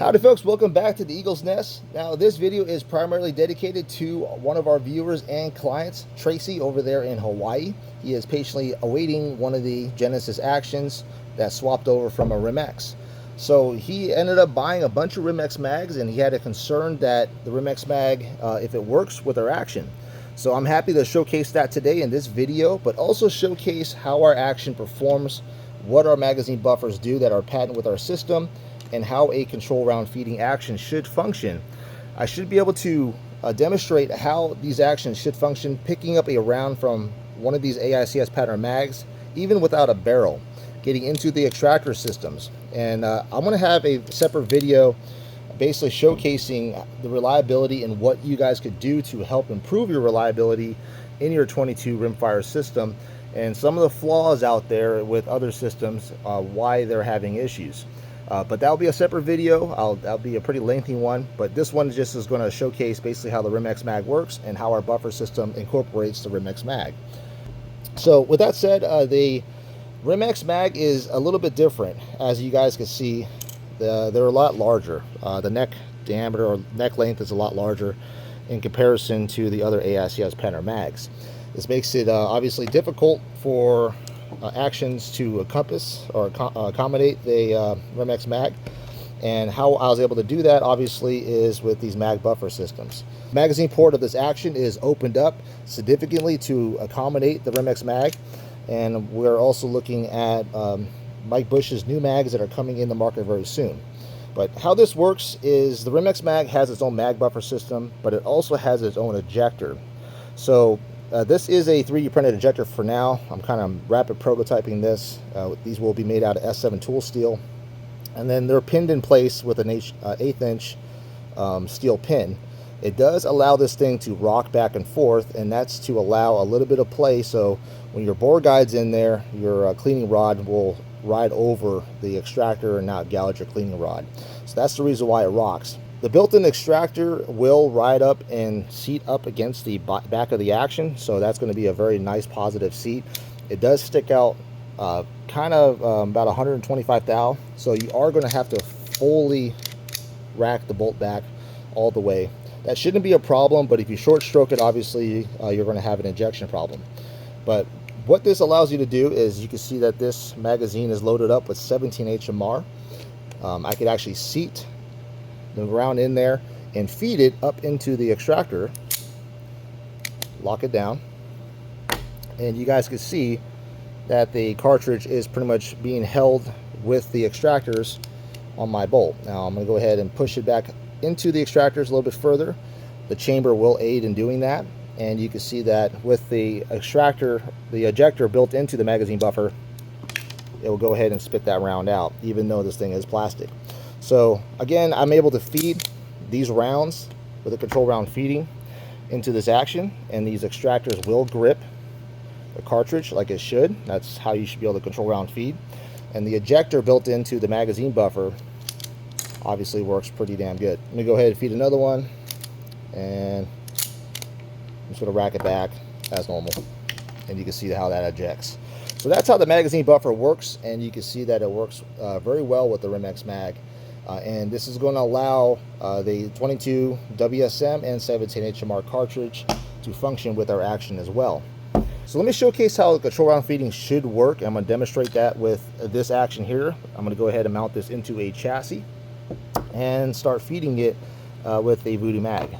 Howdy folks, welcome back to the Eagle's Nest. Now this video is primarily dedicated to one of our viewers and clients, Tracy, over there in Hawaii. He is patiently awaiting one of the Genesis actions that swapped over from a RimX. So he ended up buying a bunch of RimX mags, and he had a concern that the RimX mag, if it works with our action. So I'm happy to showcase that today in this video, but also showcase how our action performs, what our magazine buffers do that are patent with our system, and how a control round feeding action should function. I should be able to demonstrate how these actions should function picking up a round from one of these AICS pattern mags, even without a barrel, getting into the extractor systems. And I'm going to have a separate video basically showcasing the reliability and what you guys could do to help improve your reliability in your 22 rimfire system, and some of the flaws out there with other systems, why they're having issues. But that'll be a separate video. That'll be a pretty lengthy one, but this one just is going to showcase basically how the RimX mag works and how our buffer system incorporates the RimX mag. So with that said, the RimX mag is a little bit different. As you guys can see, they're a lot larger. The neck diameter or neck length is a lot larger in comparison to the other AICS pattern mags. This makes it obviously difficult for actions to encompass or accommodate the RimX mag, and how I was able to do that obviously is with these mag buffer systems. Magazine port of this action is opened up significantly to accommodate the RimX mag, and we're also looking at Mike Bush's new mags that are coming in the market very soon. But how this works is the RimX mag has its own mag buffer system, but it also has its own ejector. So this is a 3D printed ejector for now. I'm kind of rapid prototyping this. These will be made out of S7 tool steel, and then they're pinned in place with an 1/8 inch steel pin. It does allow this thing to rock back and forth, and that's to allow a little bit of play, so when your bore guide's in there, your cleaning rod will ride over the extractor and not gouge your cleaning rod. So that's the reason why it rocks. The built-in extractor will ride up and seat up against the back of the action, so that's going to be a very nice positive seat. It does stick out kind of about 125 thou, so you are going to have to fully rack the bolt back all the way. That shouldn't be a problem, but if you short stroke it, obviously you're going to have an injection problem. But what this allows you to do is, you can see that this magazine is loaded up with 17 HMR. I could actually seat the round in there and feed it up into the extractor, lock it down, and you guys can see that the cartridge is pretty much being held with the extractors on my bolt. Now I'm going to go ahead and push it back into the extractors a little bit further. The chamber will aid in doing that, and you can see that with the extractor, the ejector built into the magazine buffer, it will go ahead and spit that round out, even though this thing is plastic. So again, I'm able to feed these rounds with a control round feeding into this action, and these extractors will grip the cartridge like it should. That's how you should be able to control round feed. And the ejector built into the magazine buffer obviously works pretty damn good. Let me go ahead and feed another one, and I'm just going to rack it back as normal, and you can see how that ejects. So that's how the magazine buffer works, and you can see that it works very well with the RimX mag. And this is going to allow the 22 WSM and 17 HMR cartridge to function with our action as well. So let me showcase how the control round feeding should work. I'm going to demonstrate that with this action here. I'm going to go ahead and mount this into a chassis and start feeding it with a Voodoo mag.